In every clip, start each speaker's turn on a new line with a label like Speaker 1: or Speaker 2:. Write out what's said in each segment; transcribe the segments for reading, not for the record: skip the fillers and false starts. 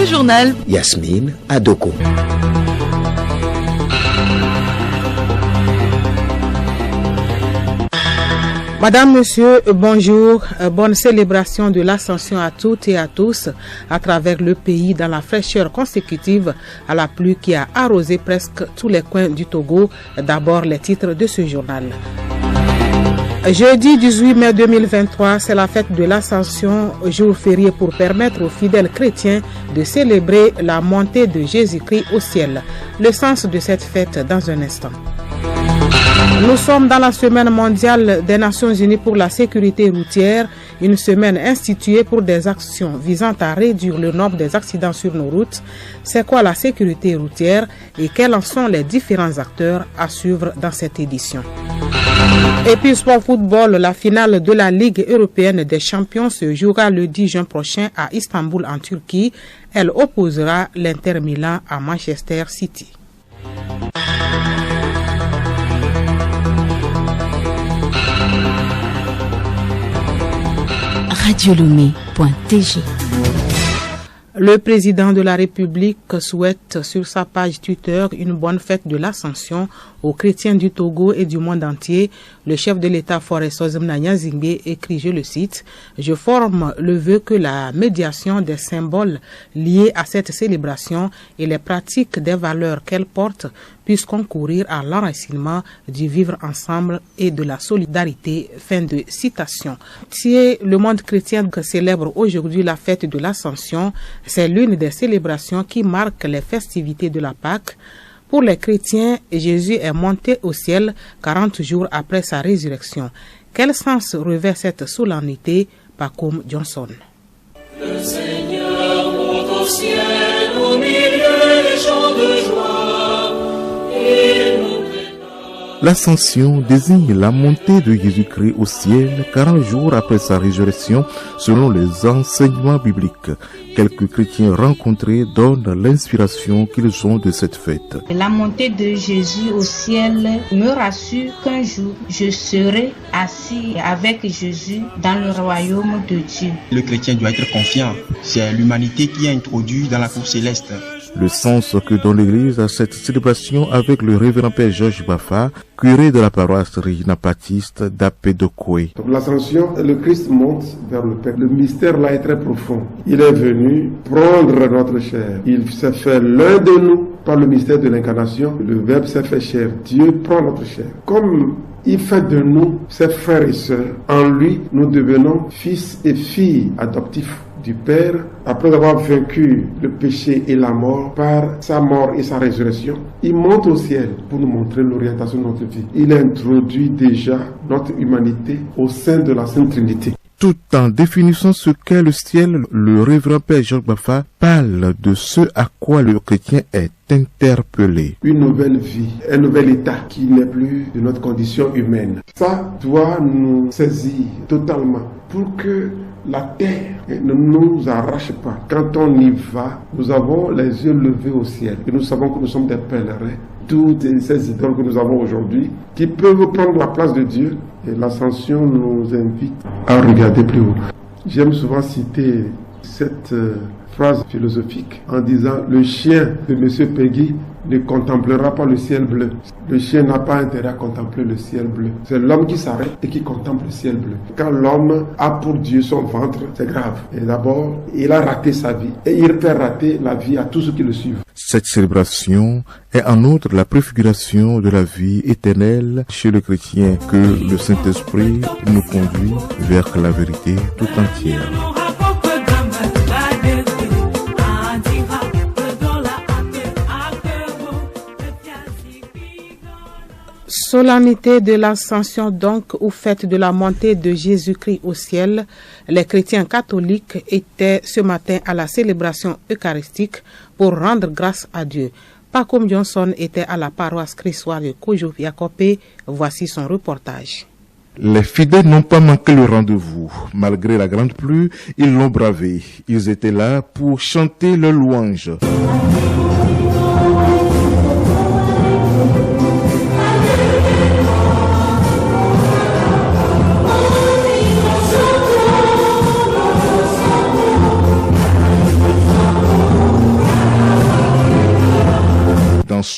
Speaker 1: Le journal
Speaker 2: Yasmine Adoko.
Speaker 3: Madame, Monsieur, bonjour. Bonne célébration de l'Ascension à toutes et à tous à travers le pays dans la fraîcheur consécutive à la pluie qui a arrosé presque tous les coins du Togo. D'abord, les titres de ce journal. Jeudi 18 mai 2023, c'est la fête de l'Ascension, jour férié pour permettre aux fidèles chrétiens de célébrer la montée de Jésus-Christ au ciel. Le sens de cette fête dans un instant. Nous sommes dans la semaine mondiale des Nations Unies pour la sécurité routière, une semaine instituée pour des actions visant à réduire le nombre des accidents sur nos routes. C'est quoi la sécurité routière et quels en sont les différents acteurs à suivre dans cette édition? Et puis sport football, la finale de la Ligue européenne des champions se jouera le 10 juin prochain à Istanbul en Turquie. Elle opposera l'Inter Milan à Manchester City.
Speaker 4: radiolomé.tg.
Speaker 3: Le président de la République souhaite sur sa page Twitter une bonne fête de l'Ascension aux chrétiens du Togo et du monde entier. Le chef de l'État Forest Ozemna Zingbe écrit, je le cite, « Je forme le vœu que la médiation des symboles liés à cette célébration et les pratiques des valeurs qu'elle porte puissent concourir à l'enracinement du vivre ensemble et de la solidarité. » Fin de citation. Si le monde chrétien célèbre aujourd'hui la fête de l'Ascension, c'est l'une des célébrations qui marque les festivités de la Pâque. Pour les chrétiens, Jésus est monté au ciel 40 jours après sa résurrection. Quel sens revêt cette solennité? Pacoum Johnson.
Speaker 5: Le Seigneur monte au ciel au milieu des chants de joie. Il nous prépare.
Speaker 6: L'ascension désigne la montée de Jésus-Christ au ciel 40 jours après sa résurrection selon les enseignements bibliques. Quelques chrétiens rencontrés donnent l'inspiration qu'ils ont de cette fête.
Speaker 7: La montée de Jésus au ciel me rassure qu'un jour je serai assis avec Jésus dans le royaume de Dieu.
Speaker 8: Le chrétien doit être confiant. C'est l'humanité qui est introduite dans la cour céleste.
Speaker 6: Le sens que donne l'Église à cette célébration avec le révérend Père Georges Bafa, curé de la paroisse Regina Baptiste d'Apedokwe.
Speaker 9: L'ascension, le Christ monte vers le Père. Le mystère là est très profond. Il est venu prendre notre chair. Il s'est fait l'un de nous par le mystère de l'incarnation. Le Verbe s'est fait chair. Dieu prend notre chair. Comme il fait de nous ses frères et sœurs, en lui nous devenons fils et filles adoptifs du Père, après avoir vaincu le péché et la mort par sa mort et sa résurrection. Il monte au ciel pour nous montrer l'orientation de notre vie. Il introduit déjà notre humanité au sein de la Sainte Trinité.
Speaker 6: Tout en définissant ce qu'est le ciel, le révérend Père Georges Bafa parle de ce à quoi le chrétien est interpellé.
Speaker 9: Une nouvelle vie, un nouvel état qui n'est plus de notre condition humaine. Ça doit nous saisir totalement pour que la terre ne nous arrache pas. Quand on y va, nous avons les yeux levés au ciel et nous savons que nous sommes des pèlerins. Toutes ces idoles que nous avons aujourd'hui qui peuvent prendre la place de Dieu, et l'ascension nous invite à regarder plus haut. J'aime souvent citer cette phrase philosophique en disant: le chien de M. Peggy ne contemplera pas le ciel bleu. Le chien n'a pas intérêt à contempler le ciel bleu. C'est l'homme qui s'arrête et qui contemple le ciel bleu. Quand l'homme a pour Dieu son ventre, c'est grave. Et d'abord, il a raté sa vie et il peut rater la vie à tous ceux qui le suivent.
Speaker 6: Cette célébration est en outre la préfiguration de la vie éternelle chez le chrétien, que le Saint-Esprit nous conduit vers la vérité tout entière.
Speaker 3: Solennité de l'Ascension donc, ou fête de la montée de Jésus-Christ au ciel. Les chrétiens catholiques étaient ce matin à la célébration eucharistique pour rendre grâce à Dieu. Pacoum Johnson était à la paroisse christoise de Kojo-Yakope. Voici son reportage.
Speaker 6: Les fidèles n'ont pas manqué le rendez-vous. Malgré la grande pluie, ils l'ont bravé. Ils étaient là pour chanter leur louange.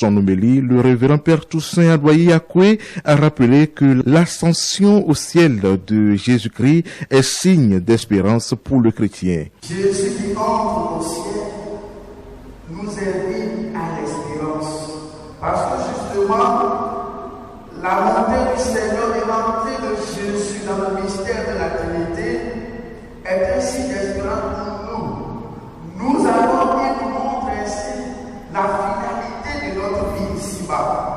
Speaker 6: son homélie, le révérend Père Toussaint Adoye Akwe a rappelé que l'ascension au ciel de Jésus-Christ est signe d'espérance pour le chrétien.
Speaker 1: Jésus qui entre au ciel nous invite à l'espérance. Parce que justement, la montée du Seigneur et l'entrée de Jésus dans le mystère de la Trinité est un signe d'espérance pour nous. Nous avons et nous montre ainsi la finalité de notre vie ici-bas.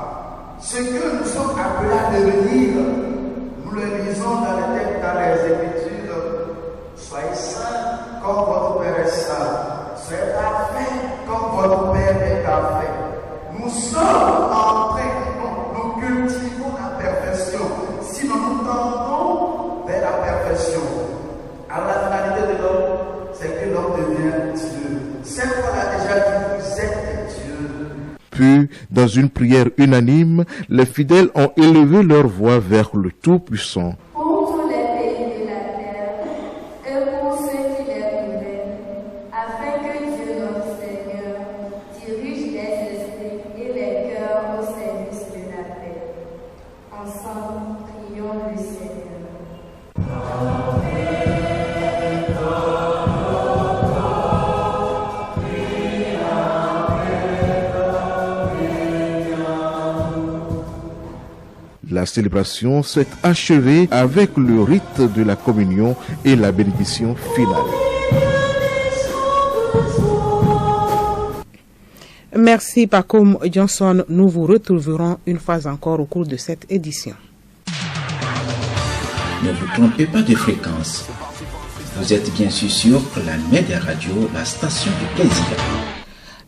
Speaker 1: Ce que nous sommes appelés à devenir, nous le lisons dans les textes, dans les Écritures. Soyez saints comme votre Père est saint. Soyez parfaits comme votre Père est parfait. Nous sommes en train, nous cultivons la perfection. Si nous nous tendons vers la perfection, alors la finalité de l'homme, c'est que l'homme devient Dieu. Cette fois a déjà dit, vous êtes Dieu.
Speaker 6: Puis, dans une prière unanime, les fidèles ont élevé leur voix vers le Tout-Puissant.
Speaker 2: Pour tous les pays de la terre et pour ceux qui les gouvernent, afin que Dieu notre Seigneur dirige les esprits et les cœurs au service de la paix. Ensemble, prions le Seigneur.
Speaker 6: La célébration s'est achevée avec le rite de la communion et la bénédiction finale.
Speaker 3: Merci Pacom Johnson. Nous vous retrouverons une fois encore au cours de cette édition.
Speaker 10: Ne vous trompez pas de fréquence. Vous êtes bien sûr sur la Média Radio, la station du plaisir.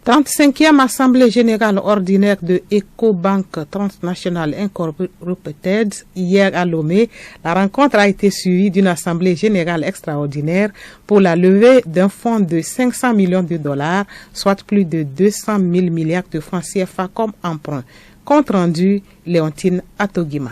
Speaker 3: 35e Assemblée générale ordinaire de EcoBank Transnational Incorporated hier à Lomé. La rencontre a été suivie d'une assemblée générale extraordinaire pour la levée d'un fonds de 500 millions de dollars, soit plus de 200 000 milliards de francs CFA comme emprunt. Compte rendu, Léontine Atogima.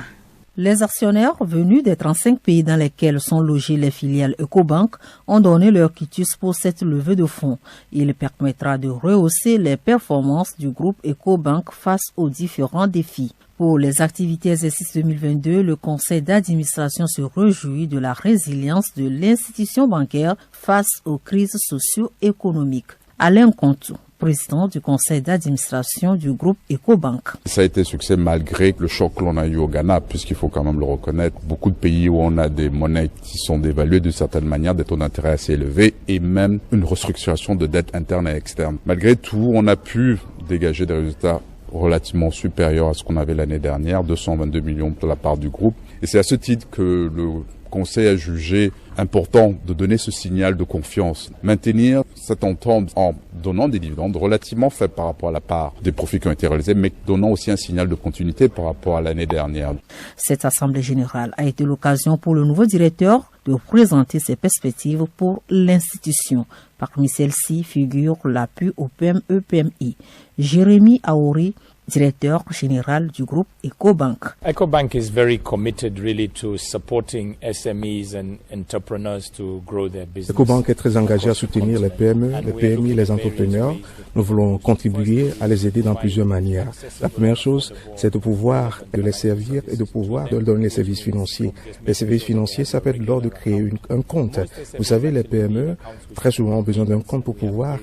Speaker 11: Les actionnaires venus des 35 pays dans lesquels sont logées les filiales EcoBank ont donné leur quitus pour cette levée de fonds. Il permettra de rehausser les performances du groupe EcoBank face aux différents défis. Pour les activités exercice 2022, le conseil d'administration se réjouit de la résilience de l'institution bancaire face aux crises socio-économiques. Alain Contou, président du conseil d'administration du groupe EcoBank.
Speaker 12: Ça a été un succès malgré le choc que l'on a eu au Ghana, puisqu'il faut quand même le reconnaître. Beaucoup de pays où on a des monnaies qui sont dévaluées d'une certaine manière, des taux d'intérêt assez élevés et même une restructuration de dette interne et externe. Malgré tout, on a pu dégager des résultats relativement supérieurs à ce qu'on avait l'année dernière, 222 millions de la part du groupe. Et c'est à ce titre que le Conseil a jugé important de donner ce signal de confiance, maintenir cette entente en donnant des dividendes relativement faibles par rapport à la part des profits qui ont été réalisés, mais donnant aussi un signal de continuité par rapport à l'année dernière.
Speaker 11: Cette assemblée générale a été l'occasion pour le nouveau directeur de présenter ses perspectives pour l'institution. Parmi celles-ci figure l'appui au PME-PMI. Jérémy Aouri, directeur général du groupe EcoBank.
Speaker 13: EcoBank is very committed really to supporting SMEs and entrepreneurs to grow their business.
Speaker 14: EcoBank est très engagé à soutenir les PME, les PMI, les entrepreneurs. Nous voulons contribuer à les aider dans plusieurs manières. La première chose, c'est de pouvoir les servir et de pouvoir leur donner les services financiers. Les services financiers, ça peut être lors de créer un compte. Vous savez, les PME, très souvent, ont besoin d'un compte pour pouvoir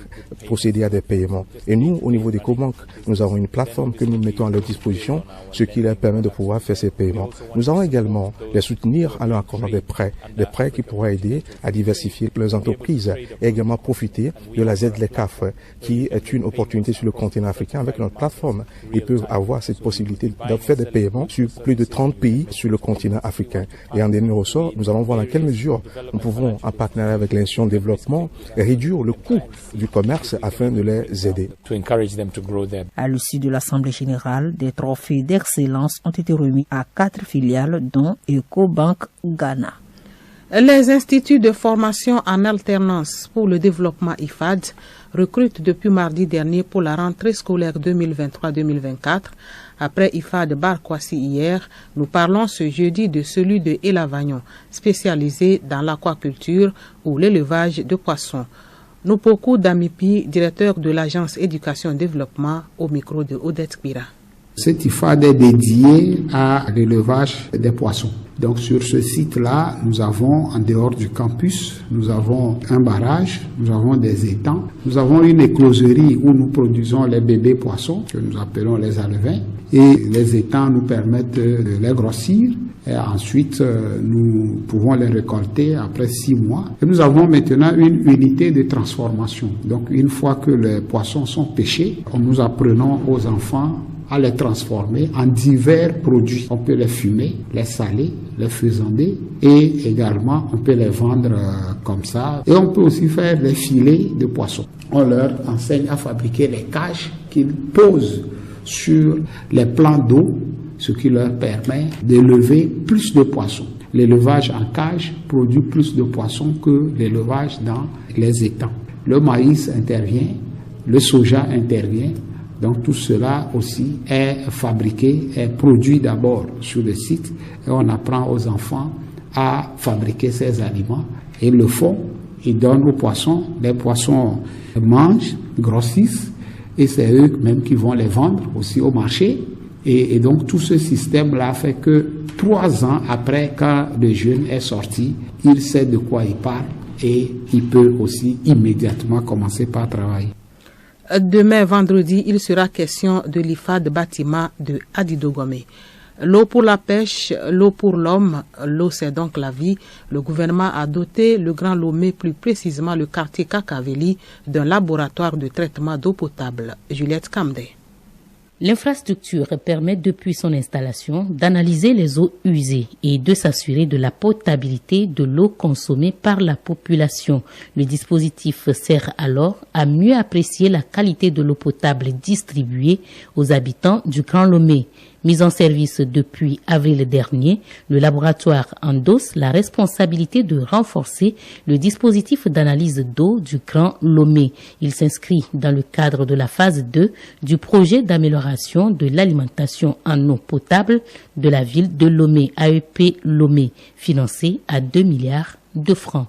Speaker 14: procéder à des paiements. Et nous, au niveau d'EcoBank, nous avons une plateforme que nous mettons à leur disposition, ce qui leur permet de pouvoir faire ces paiements. Nous allons également les soutenir en leur accordant des prêts qui pourraient aider à diversifier leurs entreprises et également profiter de la ZLECAF, qui est une opportunité sur le continent africain. Avec notre plateforme, ils peuvent avoir cette possibilité de faire des paiements sur plus de 30 pays sur le continent africain. Et en dernier ressort, nous allons voir dans quelle mesure nous pouvons, en partenariat avec l'institution de développement, réduire le coût du commerce afin de les aider.
Speaker 11: À l'issue de l'Assemblée générale, des trophées d'excellence ont été remis à 4 filiales, dont EcoBank Ghana.
Speaker 3: Les instituts de formation en alternance pour le développement IFAD recrutent depuis mardi dernier pour la rentrée scolaire 2023-2024. Après IFAD Barkwasi hier, nous parlons ce jeudi de celui de Elavagnon, spécialisé dans l'aquaculture ou l'élevage de poissons. Nupoku Damipi, directeur de l'agence Éducation et Développement, au micro de Odette Pira.
Speaker 15: Cette IFAD est dédiée à l'élevage des poissons. Donc sur ce site-là, nous avons en dehors du campus, nous avons un barrage, nous avons des étangs, nous avons une écloserie où nous produisons les bébés poissons que nous appelons les alevins et les étangs nous permettent de les grossir et ensuite nous pouvons les récolter après 6 mois. Et nous avons maintenant une unité de transformation. Donc une fois que les poissons sont pêchés, nous apprenons aux enfants à les transformer en divers produits. On peut les fumer, les saler, les faisander et également on peut les vendre comme ça. Et on peut aussi faire des filets de poissons. On leur enseigne à fabriquer les cages qu'ils posent sur les plans d'eau, ce qui leur permet d'élever plus de poissons. L'élevage en cage produit plus de poissons que l'élevage dans les étangs. Le maïs intervient, le soja intervient. Donc tout cela aussi est fabriqué, est produit d'abord sur le site et on apprend aux enfants à fabriquer ces aliments. Et ils le font, ils donnent aux poissons, les poissons mangent, grossissent et c'est eux-mêmes qui vont les vendre aussi au marché. Et donc tout ce système-là fait que 3 ans après, quand le jeune est sorti, il sait de quoi il parle et il peut aussi immédiatement commencer par travailler.
Speaker 3: Demain, vendredi, il sera question de l'IFAD bâtiment de Adidogome. L'eau pour la pêche, l'eau pour l'homme, l'eau c'est donc la vie. Le gouvernement a doté le Grand Lomé, plus précisément le quartier Kakaveli, d'un laboratoire de traitement d'eau potable. Juliette Kamde.
Speaker 16: L'infrastructure permet depuis son installation d'analyser les eaux usées et de s'assurer de la potabilité de l'eau consommée par la population. Le dispositif sert alors à mieux apprécier la qualité de l'eau potable distribuée aux habitants du Grand Lomé. Mis en service depuis avril dernier, le laboratoire endosse la responsabilité de renforcer le dispositif d'analyse d'eau du Grand Lomé. Il s'inscrit dans le cadre de la phase 2 du projet d'amélioration de l'alimentation en eau potable de la ville de Lomé, AEP Lomé, financé à 2 milliards de francs.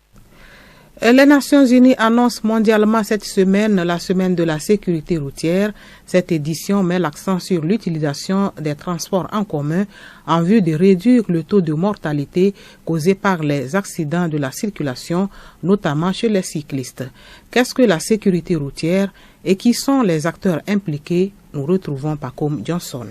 Speaker 3: Les Nations Unies annoncent mondialement cette semaine la semaine de la sécurité routière. Cette édition met l'accent sur l'utilisation des transports en commun en vue de réduire le taux de mortalité causé par les accidents de la circulation, notamment chez les cyclistes. Qu'est-ce que la sécurité routière et qui sont les acteurs impliqués? Nous retrouvons Pacom Johnson.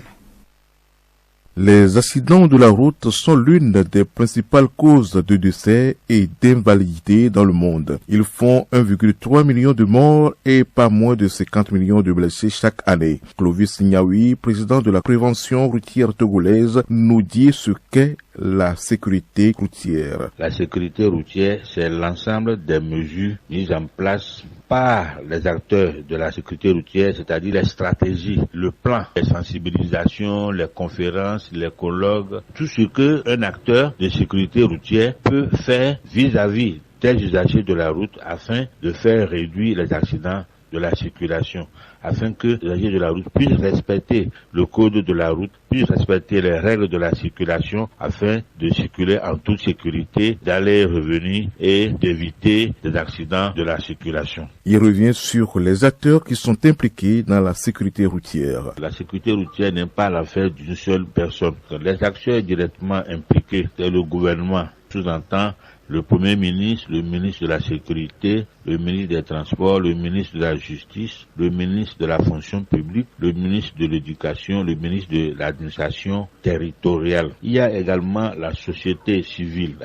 Speaker 6: Les accidents de la route sont l'une des principales causes de décès et d'invalidité dans le monde. Ils font 1,3 million de morts et pas moins de 50 millions de blessés chaque année. Clovis Niaoui, président de la prévention routière togolaise, nous dit ce qu'est la sécurité routière.
Speaker 17: La sécurité routière, c'est l'ensemble des mesures mises en place par les acteurs de la sécurité routière, c'est-à-dire les stratégies, le plan, les sensibilisations, les conférences, les colloques, tout ce qu'un acteur de sécurité routière peut faire vis-à-vis des usagers de la route afin de faire réduire les accidents de la circulation, afin que les usagers de la route puissent respecter le code de la route, puissent respecter les règles de la circulation, afin de circuler en toute sécurité, d'aller et revenir et d'éviter des accidents de la circulation.
Speaker 6: Il revient sur les acteurs qui sont impliqués dans la sécurité routière.
Speaker 17: La sécurité routière n'est pas l'affaire d'une seule personne. Les acteurs directement impliqués, c'est le gouvernement, sous-entend le Premier ministre, le ministre de la Sécurité, le ministre des Transports, le ministre de la Justice, le ministre de la Fonction publique, le ministre de l'Éducation, le ministre de l'Administration territoriale. Il y a également la société civile,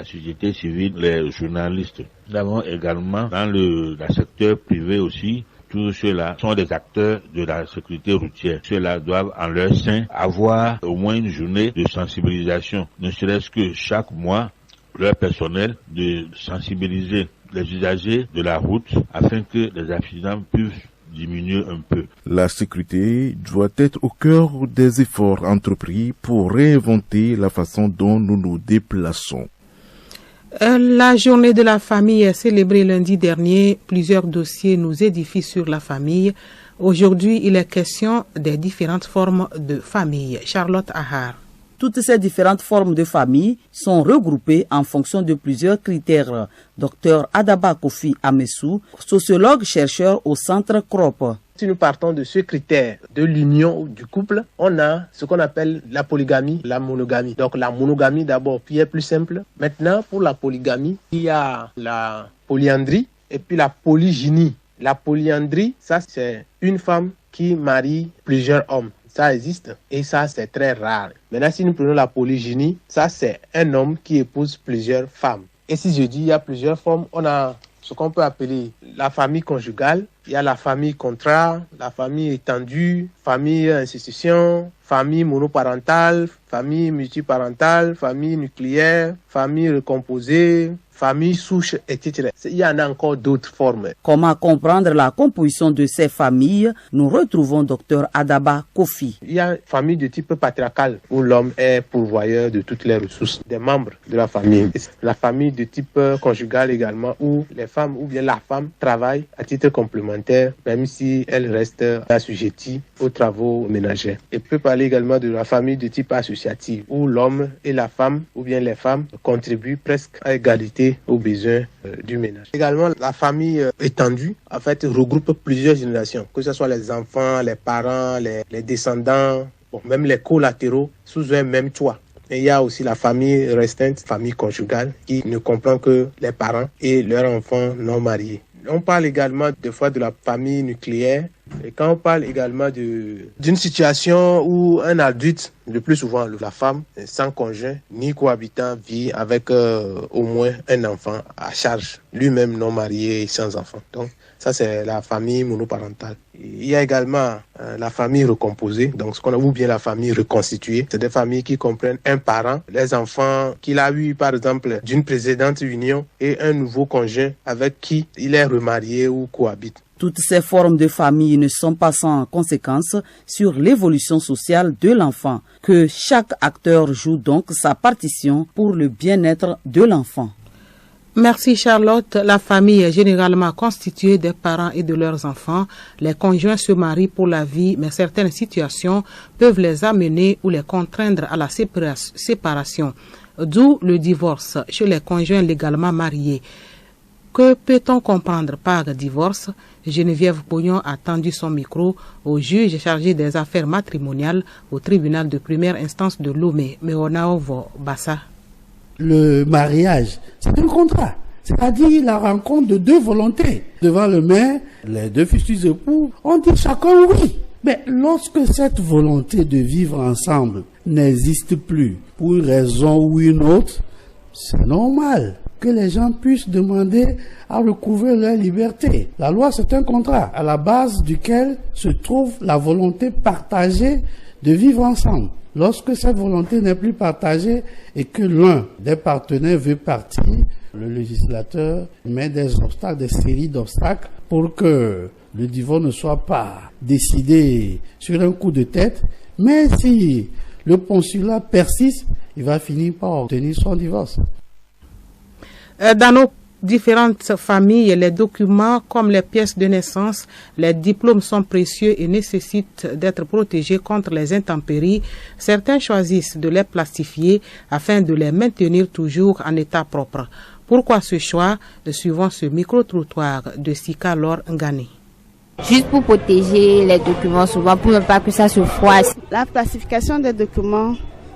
Speaker 17: les journalistes. Nous avons également dans le secteur privé aussi, tous ceux-là sont des acteurs de la sécurité routière. Ceux-là doivent en leur sein avoir au moins une journée de sensibilisation, ne serait-ce que chaque mois, leur personnel, de sensibiliser les usagers de la route afin que les accidents puissent diminuer un peu.
Speaker 6: La sécurité doit être au cœur des efforts entrepris pour réinventer la façon dont nous nous déplaçons.
Speaker 3: La journée de la famille est célébrée lundi dernier. Plusieurs dossiers nous édifient sur la famille. Aujourd'hui, il est question des différentes formes de famille. Charlotte Ahar.
Speaker 18: Toutes ces différentes formes de famille sont regroupées en fonction de plusieurs critères. Dr Adaba Kofi Amessou, sociologue chercheur au centre CROP.
Speaker 19: Si nous partons de ce critère de l'union du couple, on a ce qu'on appelle la polygamie, la monogamie. Donc la monogamie d'abord, puis est plus simple. Maintenant, pour la polygamie, il y a la polyandrie et puis la polygynie. La polyandrie, ça c'est une femme qui marie plusieurs hommes. Ça existe et ça c'est très rare. Maintenant, si nous prenons la polygynie, ça c'est un homme qui épouse plusieurs femmes. Et si je dis il y a plusieurs formes, on a ce qu'on peut appeler la famille conjugale, il y a la famille contrat, la famille étendue, famille institution, famille monoparentale, famille multiparentale, famille nucléaire, famille recomposée, famille souche, etc. Il y en a encore d'autres formes.
Speaker 18: Comment comprendre la composition de ces familles? Nous retrouvons Dr Adaba Kofi.
Speaker 19: Il y a une famille de type patriarcal où l'homme est pourvoyeur de toutes les ressources des membres de la famille. La famille de type conjugal également où les femmes ou bien la femme travaille à titre complémentaire même si elle reste assujettie aux travaux ménagers. Et peut parler également de la famille de type associative où l'homme et la femme ou bien les femmes contribuent presque à égalité aux besoins du ménage. Également, la famille étendue, en fait, regroupe plusieurs générations, que ce soit les enfants, les parents, les descendants, même les collatéraux, sous un même toit. Et il y a aussi la famille restreinte, famille conjugale, qui ne comprend que les parents et leurs enfants non mariés. On parle également des fois de la famille nucléaire. Et quand on parle également d'une situation où un adulte, le plus souvent la femme, sans conjoint ni cohabitant, vit avec au moins un enfant à charge, lui-même non marié et sans enfant. Donc ça c'est la famille monoparentale. Il y a également la famille recomposée, donc ce qu'on a ou bien la famille reconstituée. C'est des familles qui comprennent un parent, les enfants qu'il a eu par exemple d'une précédente union et un nouveau conjoint avec qui il est remarié ou cohabite.
Speaker 18: Toutes ces formes de famille ne sont pas sans conséquences sur l'évolution sociale de l'enfant, que chaque acteur joue donc sa partition pour le bien-être de l'enfant.
Speaker 3: Merci Charlotte. La famille est généralement constituée des parents et de leurs enfants. Les conjoints se marient pour la vie, mais certaines situations peuvent les amener ou les contraindre à la séparation, d'où le divorce chez les conjoints légalement mariés. Que peut-on comprendre par divorce? Geneviève Pognon a tendu son micro au juge chargé des affaires matrimoniales au tribunal de première instance de Lomé, Meonaovo Bassa.
Speaker 20: Le mariage, c'est un contrat, c'est-à-dire la rencontre de deux volontés. Devant le maire, les deux futurs époux ont dit chacun oui. Mais lorsque cette volonté de vivre ensemble n'existe plus, pour une raison ou une autre, c'est normal que les gens puissent demander à recouvrer leur liberté. La loi, c'est un contrat à la base duquel se trouve la volonté partagée de vivre ensemble. Lorsque cette volonté n'est plus partagée et que l'un des partenaires veut partir, le législateur met des obstacles, des séries d'obstacles pour que le divorce ne soit pas décidé sur un coup de tête. Mais si le postulat persiste, il va finir par obtenir son divorce.
Speaker 3: Dans nos différentes familles, les documents comme les pièces de naissance, les diplômes sont précieux et nécessitent d'être protégés contre les intempéries. Certains choisissent de les plastifier afin de les maintenir toujours en état propre. Pourquoi ce choix? Suivant ce micro-trottoir de Sika Lor Ngani.
Speaker 21: Juste pour protéger les documents, souvent pour ne pas que ça se froisse.
Speaker 22: La plastification des documents,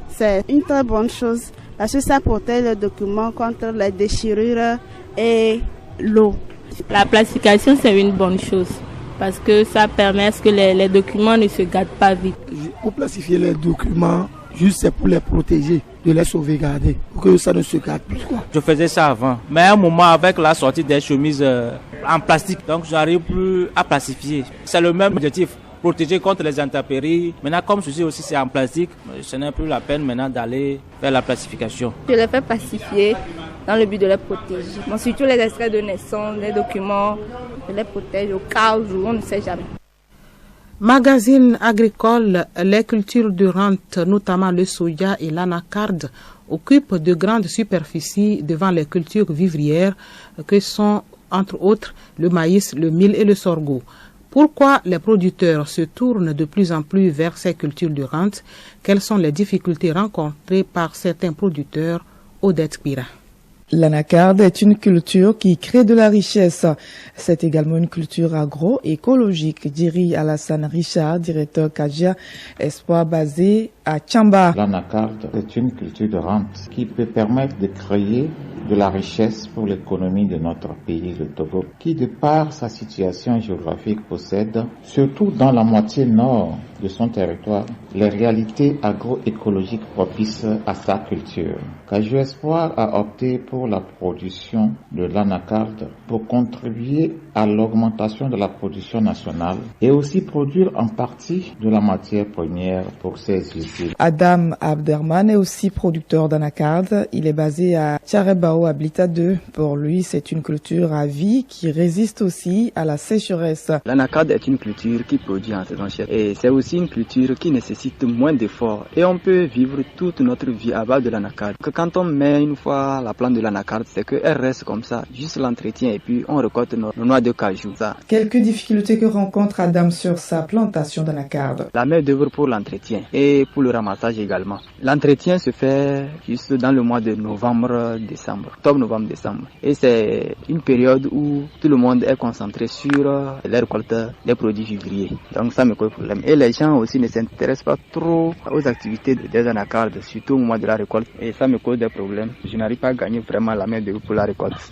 Speaker 22: c'est une très bonne chose parce que ça protège les documents contre les déchirures et l'eau.
Speaker 23: La plastification, c'est une bonne chose parce que ça permet que les documents ne se gâtent pas vite.
Speaker 24: Pour plastifier les documents, juste c'est pour les protéger, de les sauvegarder, pour que ça ne se gâte plus.
Speaker 25: Je faisais ça avant, mais à un moment avec la sortie des chemises en plastique, donc j'arrive plus à plastifier. C'est le même objectif, protéger contre les intempéries. Maintenant, comme ceci aussi c'est en plastique, ce n'est plus la peine maintenant d'aller faire la plastification.
Speaker 23: Je les fais plastifier dans le but de les protéger. Bon, surtout les extraits de naissance, les documents, je les protège au cas où on ne sait jamais.
Speaker 3: Magazine agricole, les cultures de rente, notamment le soja et l'anacarde, occupent de grandes superficies devant les cultures vivrières que sont, entre autres, le maïs, le mil et le sorgho. Pourquoi les producteurs se tournent de plus en plus vers ces cultures de rente? Quelles sont les difficultés rencontrées par certains producteurs? Odette Pira.
Speaker 4: L'anacarde est une culture qui crée de la richesse. C'est également une culture agroécologique, dirait Alassane Richard, directeur Kajia Espoir basé à Tchamba.
Speaker 5: L'anacarde est une culture de rente qui peut permettre de créer de la richesse pour l'économie de notre pays, le Togo, qui de par sa situation géographique possède, surtout dans la moitié nord de son territoire, les réalités agroécologiques propices à sa culture. Kajia Espoir a opté pour la production de l'anacarde pour contribuer à l'augmentation de la production nationale et aussi produire en partie de la matière première pour ses usines.
Speaker 4: Adam Abderman est aussi producteur d'anacarde. Il est basé à Tcharebao, Habitat 2. Pour lui, c'est une culture à vie qui résiste aussi à la sécheresse.
Speaker 7: L'anacarde est une culture qui produit en saison chère et c'est aussi une culture qui nécessite moins d'efforts et on peut vivre toute notre vie à base de l'anacarde. Que quand on met une fois la plante de l'anacarde, c'est qu'elle reste comme ça, juste l'entretien et puis on récolte nos noix de cajou. Ça.
Speaker 4: Quelques difficultés que rencontre Adam sur sa plantation d'anacarde.
Speaker 7: La main d'œuvre pour l'entretien et pour le ramassage également. L'entretien se fait juste dans le mois de novembre-décembre, octobre-novembre-décembre. Et c'est une période où tout le monde est concentré sur la récolte des produits vivriers. Donc ça me cause problème. Et les gens aussi ne s'intéressent pas trop aux activités des anacardes, surtout au mois de la récolte. Et ça me cause des problèmes. Je n'arrive pas à gagner vraiment la main d'œuvre pour la récolte.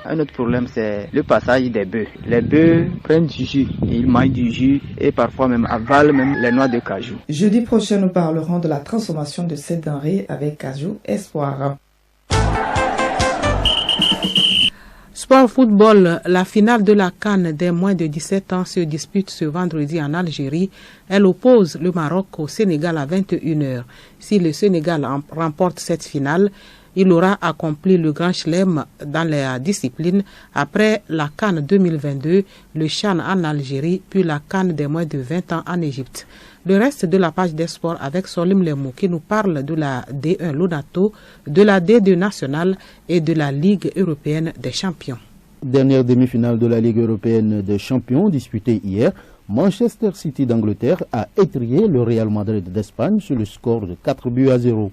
Speaker 7: Un autre problème, c'est le passage des bœufs. Les bœufs prennent du jus, ils mangent du jus et parfois même avalent même les noix de cajou.
Speaker 4: Jeudi prochain, nous parlerons de la transformation de cette denrée avec Kajou Espoir.
Speaker 3: Sport football, la finale de la CAN des moins de 17 ans se dispute ce vendredi en Algérie. Elle oppose le Maroc au Sénégal à 21h. Si le Sénégal remporte cette finale, il aura accompli le grand chelem dans la discipline après la CAN 2022, le CHAN en Algérie, puis la CAN des moins de 20 ans en Égypte. Le reste de la page des sports avec Solim Lemou qui nous parle de la D1 Lonato, de la D2 nationale et de la Ligue européenne des champions.
Speaker 8: Dernière demi-finale de la Ligue européenne des champions disputée hier, Manchester City d'Angleterre a étrié le Real Madrid d'Espagne sur le score de 4-0.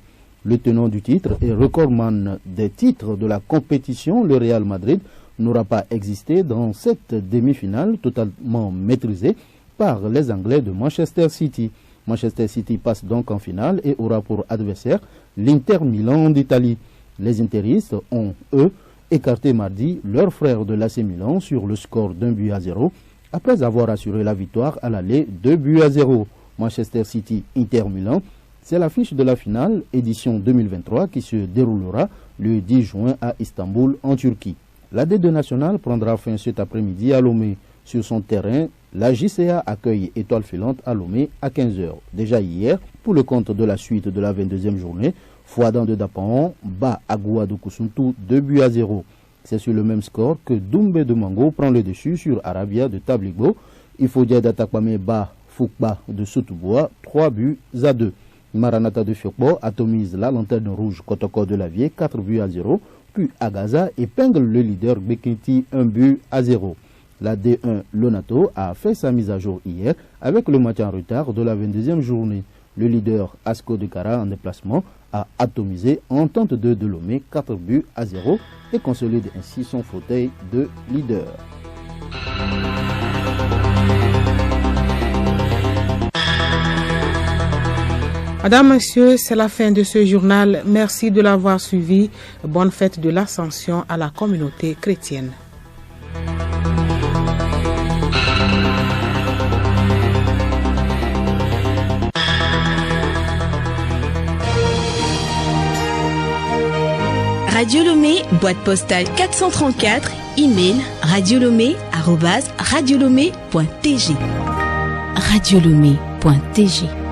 Speaker 8: Le tenant du titre et recordman des titres de la compétition, le Real Madrid, n'aura pas existé dans cette demi-finale totalement maîtrisée par les Anglais de Manchester City. Manchester City passe donc en finale et aura pour adversaire l'Inter Milan d'Italie. Les interistes ont, eux, écarté mardi leur frère de l'AC Milan sur le score d'1-0 après avoir assuré la victoire à l'aller 2-0. Manchester City Inter Milan, c'est l'affiche de la finale édition 2023 qui se déroulera le 10 juin à Istanbul en Turquie. La D2 nationale prendra fin cet après-midi à Lomé. Sur son terrain, la JCA accueille Étoile Filante à Lomé à 15h. Déjà hier, pour le compte de la suite de la 22e journée, Fouadan de Dapaon bat Agoua de Koussountou 2-0. C'est sur le même score que Doumbé de Mango prend le dessus sur Arabia de Tabligbo. Ifoudia d'Atakwame bat Foukba de Soutoubois 3-2. Maranata de Fiokbo atomise la lanterne rouge Kotoko de Lavier 4-0. Puis Agaza épingle le leader Bekiti 1-0. La D1 Lonato a fait sa mise à jour hier avec le match en retard de la 22e journée. Le leader Asco de Kara en déplacement a atomisé Entente de Lomé 4-0 et consolide ainsi son fauteuil de leader.
Speaker 3: Madame, Monsieur, c'est la fin de ce journal. Merci de l'avoir suivi. Bonne fête de l'Ascension à la communauté chrétienne.
Speaker 9: Radio Lomé, boîte postale 434, email radiolomé@radiolomé.tg. radiolomé.tg